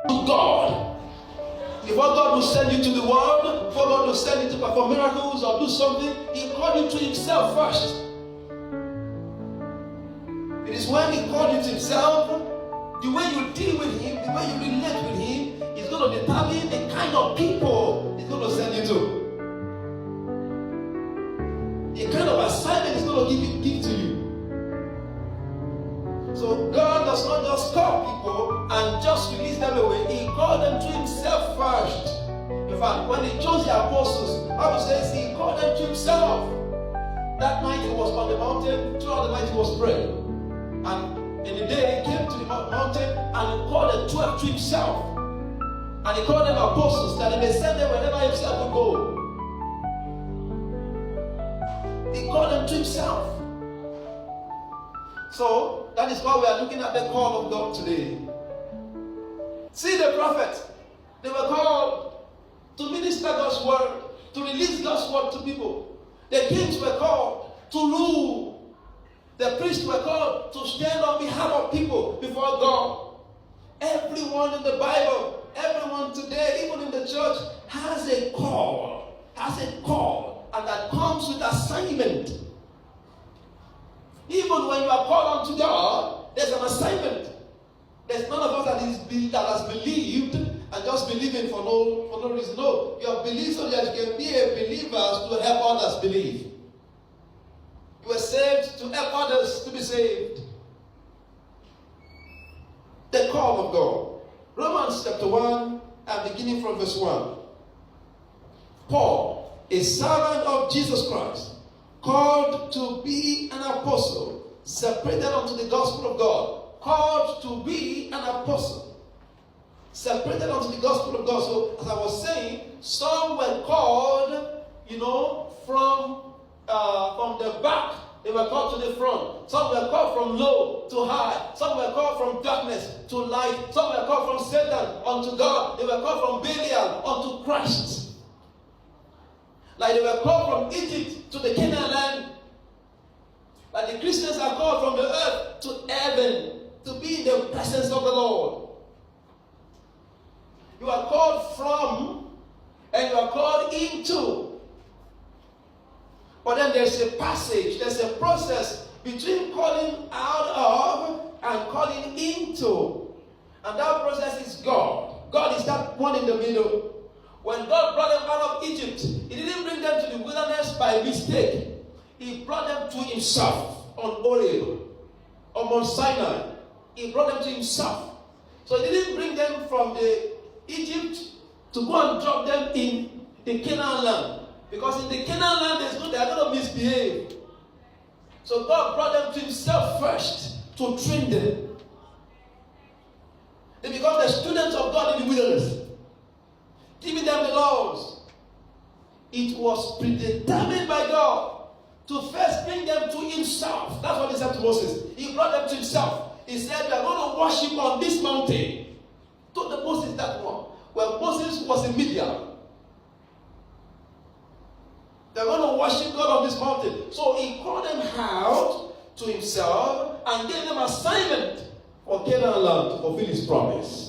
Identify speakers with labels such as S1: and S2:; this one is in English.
S1: to God. Before God will send you to the world, before God will send you to perform miracles or do something, He called you to Himself first. It is when He called you to Himself, the way you deal with Him, the way you relate with Him, is going to determine the kind of people He's going to send you to. The kind of assignment He's going to give to you. So God does not just call people and just release them away. He called them to Himself first. In fact, when He chose the apostles, the Bible says He called them to Himself. That night He was on the mountain, throughout the night He was praying. And in the day He came to the mountain and He called the 12 to Himself. And He called them apostles that He may send them wherever Himself would go. He called them to Himself. So, that is why we are looking at the call of God today. See the prophets. They were called to minister God's word, to release God's word to people. The kings were called to rule. The priests were called to stand on behalf of people before God. Everyone in the Bible, everyone today, even in the church, has a call. And that comes with assignment. Even when you are called unto God, there's an assignment. There's none of us that has believed and just believing for no reason. No, you have believed so that you can be a believer to help others believe. You are saved to help others to be saved. The call of God. Romans chapter 1 and beginning from verse 1. Paul, a servant of Jesus Christ, called to be an apostle, separated unto the gospel of God. Called to be an apostle, separated unto the gospel of God. So, as I was saying, some were called, from the back. They were called to the front. Some were called from low to high. Some were called from darkness to light. Some were called from Satan unto God. They were called from Belial unto Christ. Like they were called from Egypt to the Canaan land. Like the Christians are called from the earth to heaven to be in the presence of the Lord. You are called from and you are called into. But then there's a passage, there's a process between calling out of and calling into. And that process is God. God is that one in the middle. When God brought them out of Egypt, He didn't bring them to the wilderness by mistake. He brought them to Himself on Horeb, on Mount Sinai. He brought them to Himself. So He didn't bring them from the Egypt to go and drop them in the Canaan land. Because in the Canaan land, they are going to misbehave. So God brought them to Himself first to train them. They become the students of God in the wilderness, giving them the laws. It was predetermined by God to first bring them to Himself. That's what He said to Moses. He brought them to Himself. He said, "We are going to worship on this mountain." Told the Moses that one. When Moses was in Midian, they are going to worship God on this mountain. So He called them out to Himself and gave them assignment for Canaan land to fulfill His promise.